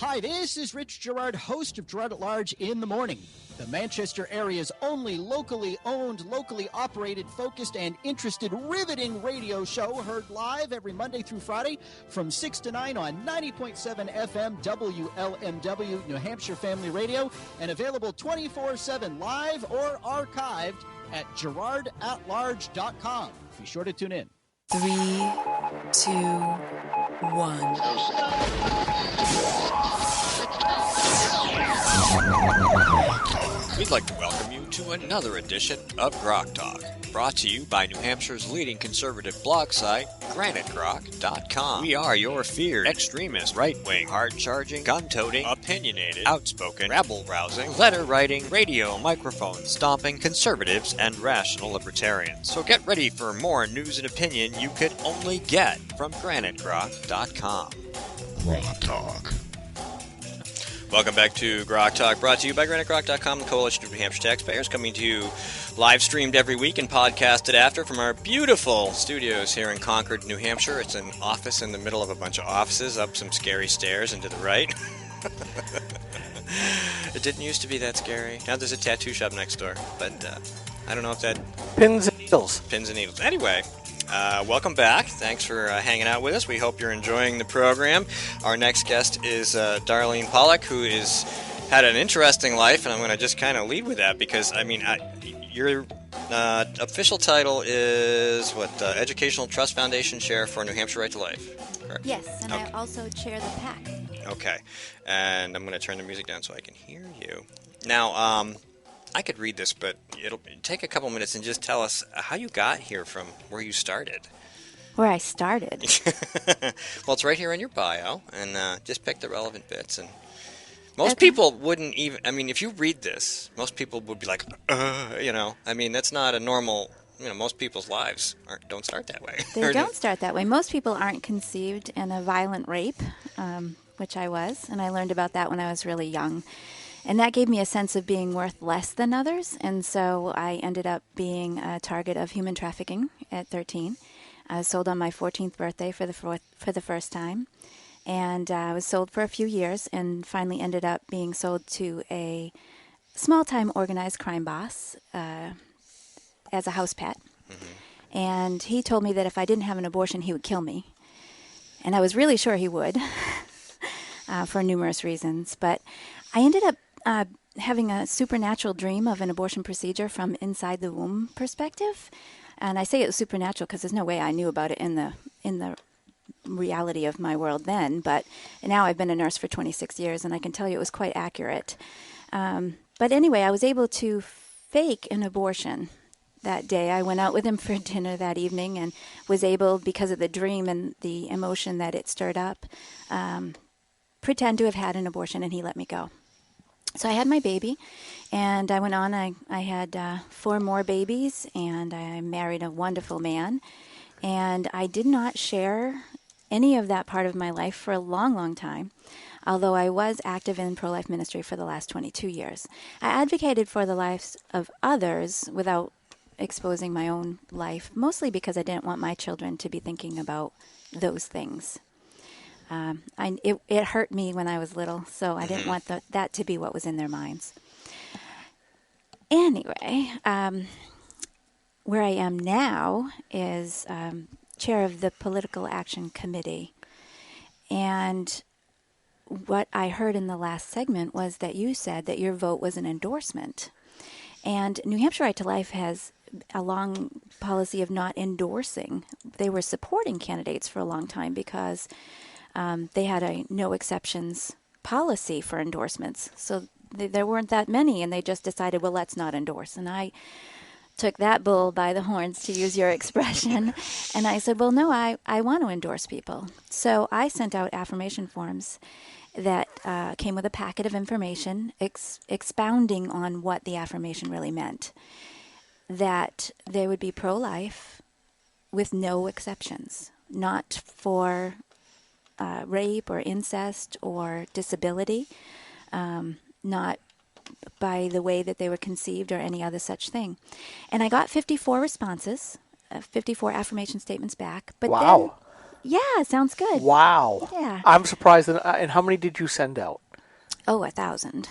Hi, this is Rich Gerard, host of Gerard at Large in the Morning, the Manchester area's only locally owned, locally operated, focused, and interested, riveting radio show, heard live every Monday through Friday from 6 to 9 on 90.7 FM WLMW, New Hampshire Family Radio, and available 24/7 live or archived at gerardatlarge.com. Be sure to tune in. 3, 2, 1. We'd like to welcome you to another edition of GrokTALK, brought to you by New Hampshire's leading conservative blog site, GrokTALK.com. We are your feared, extremist, right-wing, hard-charging, gun-toting, opinionated, outspoken, rabble-rousing, letter-writing, radio microphone stomping conservatives and rational libertarians. So get ready for more news and opinion you could only get from GrokTALK.com. GrokTALK. Welcome back to GrokTALK, brought to you by GrokTALK.com, the Coalition of New Hampshire Taxpayers, coming to you live streamed every week and podcasted after from our beautiful studios here in Concord, New Hampshire. It's an office in the middle of a bunch of offices, up some scary stairs and to the right. It didn't used to be that scary. Now there's a tattoo shop next door, but I don't know if that... Pins and needles. Pins and needles. Anyway... welcome back. Thanks for hanging out with us. We hope you're enjoying the program. Our next guest is Darlene Pawlik, who has had an interesting life, and I'm going to just kind of lead with that because, I mean, your official title is, Educational Trust Foundation Chair for New Hampshire Right to Life, correct? Yes, and okay. I also chair the PAC. Okay, and I'm going to turn the music down so I can hear you. Now, I could read this, but it'll take a couple minutes and just tell us how you got here from where you started. Where I started? Well, it's right here in your bio, and just pick the relevant bits. And most people wouldn't even, I mean, if you read this, most people would be like, I mean, that's not a normal, most people's lives don't start that way. They don't start that way. Most people aren't conceived in a violent rape, which I was, and I learned about that when I was really young. And that gave me a sense of being worth less than others, and so I ended up being a target of human trafficking at 13. I was sold on my 14th birthday for the first time, and I was sold for a few years and finally ended up being sold to a small-time organized crime boss as a house pet. Mm-hmm. And he told me that if I didn't have an abortion, he would kill me. And I was really sure he would for numerous reasons, but I ended up having a supernatural dream of an abortion procedure from inside the womb perspective. And I say it was supernatural because there's no way I knew about it in the reality of my world then. But now I've been a nurse for 26 years, and I can tell you it was quite accurate. But anyway, I was able to fake an abortion that day. I went out with him for dinner that evening and was able, because of the dream and the emotion that it stirred up, pretend to have had an abortion, and he let me go. So I had my baby, and I went on. I had 4 more babies, and I married a wonderful man. And I did not share any of that part of my life for a long, long time, although I was active in pro-life ministry for the last 22 years. I advocated for the lives of others without exposing my own life, mostly because I didn't want my children to be thinking about those things. It hurt me when I was little, so I didn't want that to be what was in their minds. Anyway, where I am now is chair of the Political Action Committee. And what I heard in the last segment was that you said that your vote was an endorsement. And New Hampshire Right to Life has a long policy of not endorsing. They were supporting candidates for a long time because they had a no exceptions policy for endorsements. So there weren't that many, and they just decided, well, let's not endorse. And I took that bull by the horns, to use your expression, and I said, well, no, I want to endorse people. So I sent out affirmation forms that came with a packet of information expounding on what the affirmation really meant, that they would be pro-life with no exceptions, not for rape or incest or disability, not by the way that they were conceived or any other such thing. And I got 54 responses, 54 affirmation statements back. But wow. Yeah, sounds good. Wow. Yeah. I'm surprised. And how many did you send out? Oh, 1,000.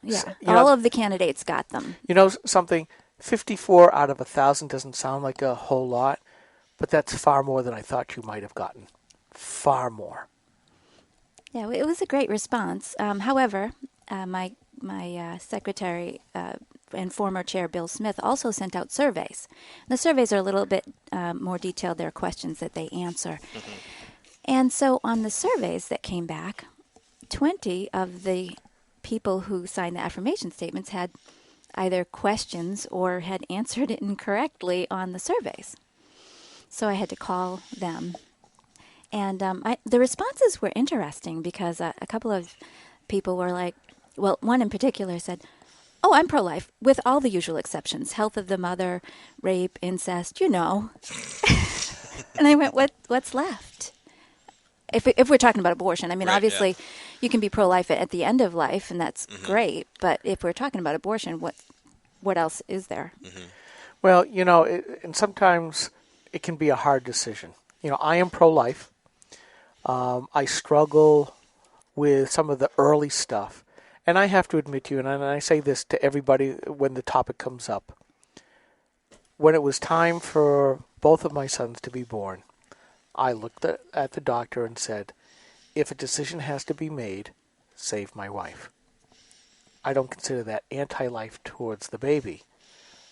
Yeah. You know- All of the candidates got them. You know something? 54 out of 1,000 doesn't sound like a whole lot, but that's far more than I thought you might have gotten. Far more. Yeah, it was a great response. However, my secretary and former chair, Bill Smith, also sent out surveys. The surveys are a little bit more detailed. They're questions that they answer. And so on the surveys that came back, 20 of the people who signed the affirmation statements had either questions or had answered it incorrectly on the surveys. So I had to call them. And the responses were interesting because a couple of people were like, well, one in particular said, "Oh, I'm pro-life, with all the usual exceptions, health of the mother, rape, incest, you know." And I went, what's left? If we're talking about abortion, I mean, Right, obviously, you can be pro-life at the end of life, and that's great. But if we're talking about abortion, what else is there? Well, you know, and sometimes it can be a hard decision. You know, I am pro-life. I struggle with some of the early stuff. And I have to admit to you, and I say this to everybody when the topic comes up, when it was time for both of my sons to be born, I looked at the doctor and said, if a decision has to be made, save my wife. I don't consider that anti-life towards the baby,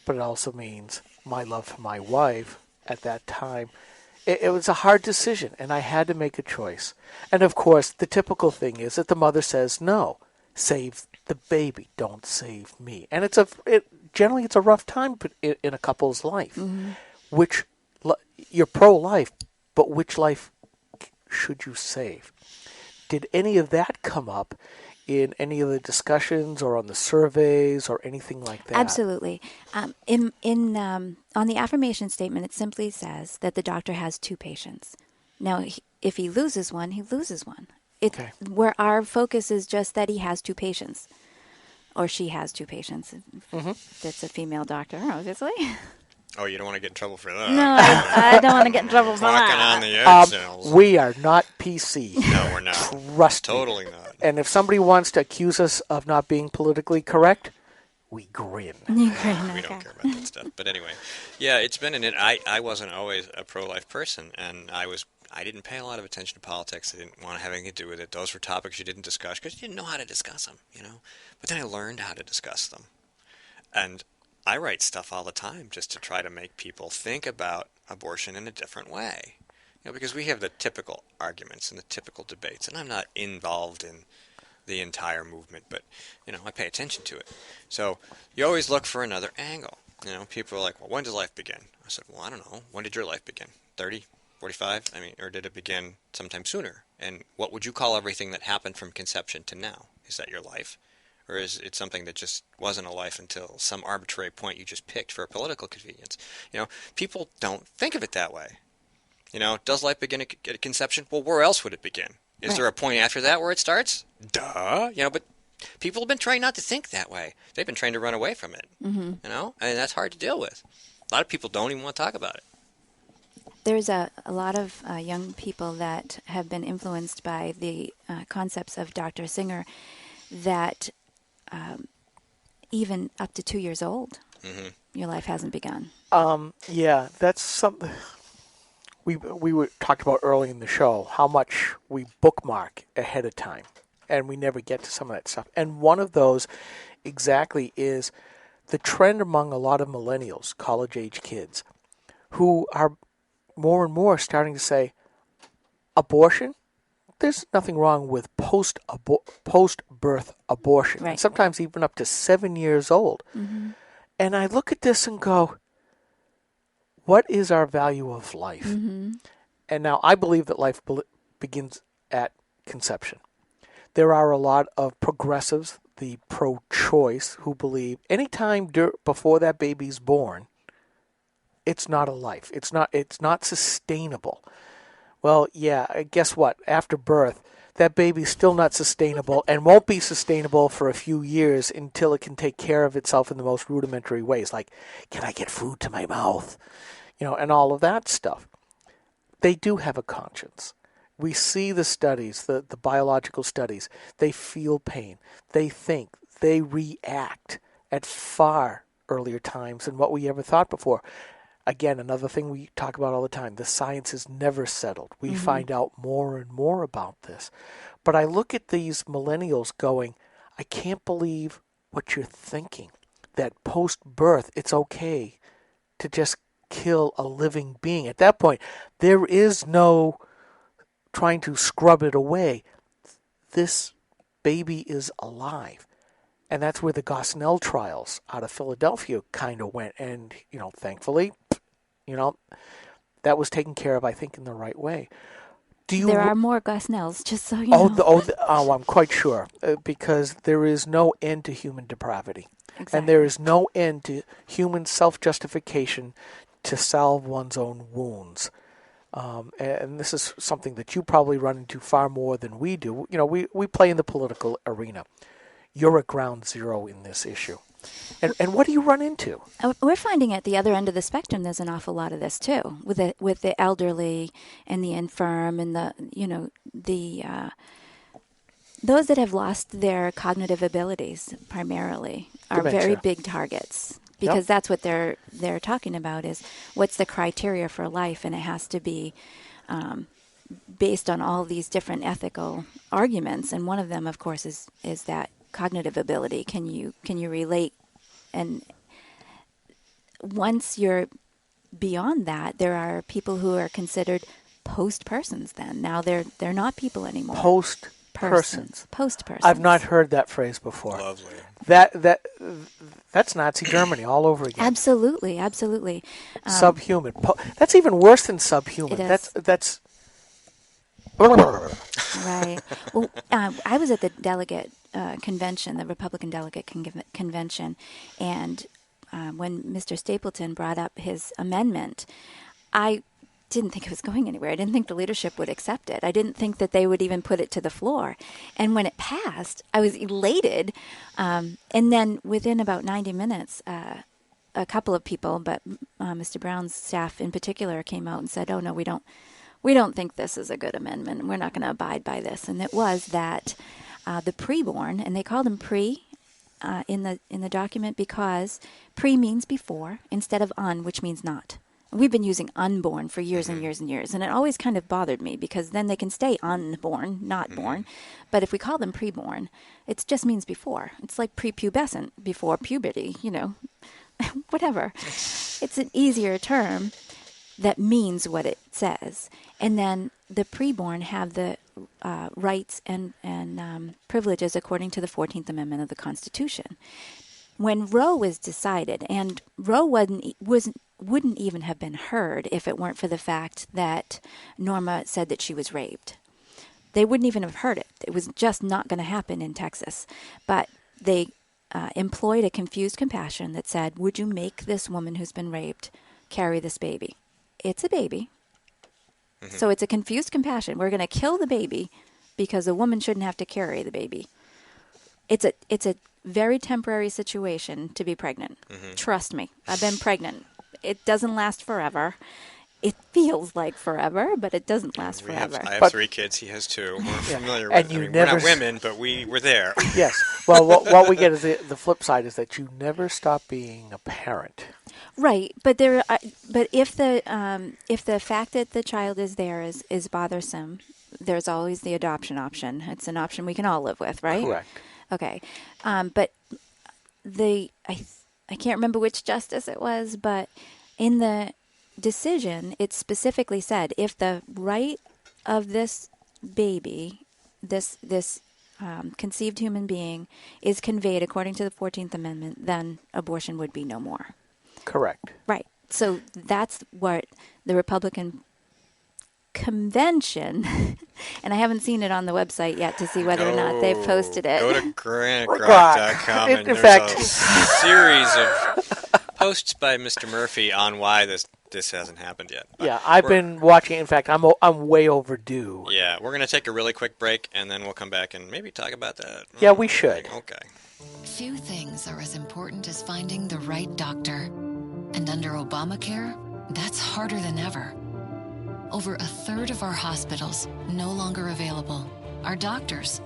but it also means my love for my wife at that time. It was a hard decision, and I had to make a choice. And, of course, the typical thing is that the mother says, no, save the baby, don't save me. And generally it's a rough time in a couple's life. Which you're pro-life, but which life should you save? Did any of that come up in any of the discussions or on the surveys or anything like that? Absolutely. On the affirmation statement, it simply says that the doctor has two patients. Now, if he loses one, he loses one. Okay. Where our focus is just that he has two patients, or she has two patients. That's a female doctor, obviously. Oh, you don't want to get in trouble for that. No, I don't want to get in trouble for Walking that. on the eggshells. We are not PC. No, we're not. Trust me. Totally not. And if somebody wants to accuse us of not being politically correct, we grin. We don't care about that stuff. But anyway, yeah, it's been I wasn't always a pro-life person, and I didn't pay a lot of attention to politics. I didn't want to have anything to do with it. Those were topics you didn't discuss because you didn't know how to discuss them, you know. But then I learned how to discuss them. And I write stuff all the time just to try to make people think about abortion in a different way. You know, because we have the typical arguments and the typical debates, and I'm not involved in the entire movement, but, you know, I pay attention to it. So you always look for another angle. You know, people are like, well, when does life begin? I said, well, I don't know. When did your life begin? 30? 45? I mean, or did it begin sometime sooner? And what would you call everything that happened from conception to now? Is that your life? Or is it something that just wasn't a life until some arbitrary point you just picked for political convenience? You know, people don't think of it that way. You know, does life begin at conception? Well, where else would it begin? Is there a point after that where it starts? Duh. You know, but people have been trained not to think that way. They've been trained to run away from it. You know, and that's hard to deal with. A lot of people don't even want to talk about it. There's a lot of young people that have been influenced by the concepts of Dr. Singer that even up to 2 years old, your life hasn't begun. Yeah, that's something we talked about early in the show, how much we bookmark ahead of time, and we never get to some of that stuff. And one of those exactly is the trend among a lot of millennials, college-age kids, who are more and more starting to say, abortion? There's nothing wrong with post-birth abortion. Right. And sometimes even up to 7 years old. And I look at this and go, what is our value of life? And now I believe that life begins at conception. There are a lot of progressives, the pro-choice, who believe anytime before that baby's born, it's not a life. It's not sustainable. Well, yeah, guess what? After birth, that baby's still not sustainable and won't be sustainable for a few years until it can take care of itself in the most rudimentary ways. Like, can I get food to my mouth? You know, and all of that stuff. they do have a conscience. We see the studies, the biological studies. They feel pain. They think. They react at far earlier times than what we ever thought before. Again, another thing we talk about all the time, the science is never settled. We find out more and more about this. But I look at these millennials going, I can't believe what you're thinking, that post-birth it's okay to just kill a living being. At that point, there is no trying to scrub it away. This baby is alive. And that's where the Gosnell trials out of Philadelphia kind of went. And, thankfully, that was taken care of, I think, in the right way. There are more Gosnells, just so you know. I'm quite sure, because there is no end to human depravity. Exactly. And there is no end to human self-justification to salve one's own wounds. And this is something that you probably run into far more than we do. We play in the political arena. You're at ground zero in this issue. And what do you run into? We're finding at the other end of the spectrum there's an awful lot of this too, with the elderly and the infirm and those that have lost their cognitive abilities primarily are Dementia. very big targets, because that's what they're talking about is what's the criteria for life, and it has to be based on all these different ethical arguments, and one of them, of course, is that cognitive ability. Can you relate? And once you're beyond that, there are people who are considered post persons. Then now they're not people anymore. Post persons. Post persons. I've not heard that phrase before. Lovely. That's Nazi Germany all over again. Absolutely. Subhuman. That's even worse than subhuman. It is. That's. Right. Well, I was at the delegate convention, the Republican delegate convention, and when Mr. Stapleton brought up his amendment, I didn't think it was going anywhere. I didn't think the leadership would accept it. I didn't think that they would even put it to the floor. And when it passed, I was elated. And then within about 90 minutes, a couple of people, but Mr. Brown's staff in particular, came out and said, "Oh no, we don't think this is a good amendment. We're not going to abide by this." And it was that the preborn, and they called them pre in the document because pre means before instead of un, which means not. We've been using unborn for years and years and years, and it always kind of bothered me because then they can stay unborn, not born. But if we call them preborn, it just means before. It's like prepubescent, before puberty, whatever. It's an easier term that means what it says. And then the preborn have the rights and privileges according to the 14th Amendment of the Constitution. When Roe was decided, and Roe wouldn't even have been heard if it weren't for the fact that Norma said that she was raped. They wouldn't even have heard it. It was just not going to happen in Texas. But they employed a confused compassion that said, would you make this woman who's been raped carry this baby? It's a baby. So it's a confused compassion. We're going to kill the baby because a woman shouldn't have to carry the baby. It's a very temporary situation to be pregnant. Trust me. I've been pregnant. It doesn't last forever. It feels like forever, but it doesn't last forever. I have 3 kids. He has 2. We're familiar with it. We're not women, but we were there. Yes. Well, what we get is the flip side is that you never stop being a parent. Right, but if the fact that the child is there is bothersome, there's always the adoption option. It's an option we can all live with, right? Correct. Okay, but I can't remember which justice it was, but in the decision, it specifically said if the right of this baby, this conceived human being, is conveyed according to the 14th Amendment, then abortion would be no more. Correct. Right. So that's what the Republican convention, and I haven't seen it on the website yet to see whether or not they've posted it. Go to GrokTALK.com, and there's a series of posts by Mr. Murphy on why this hasn't happened yet. But yeah, I've been watching. In fact, I'm way overdue. Yeah, we're going to take a really quick break, and then we'll come back and maybe talk about that. Yeah, we should. Okay. Few things are as important as finding the right doctor. And under Obamacare, that's harder than ever. over a third of our hospitals no longer available. Our doctors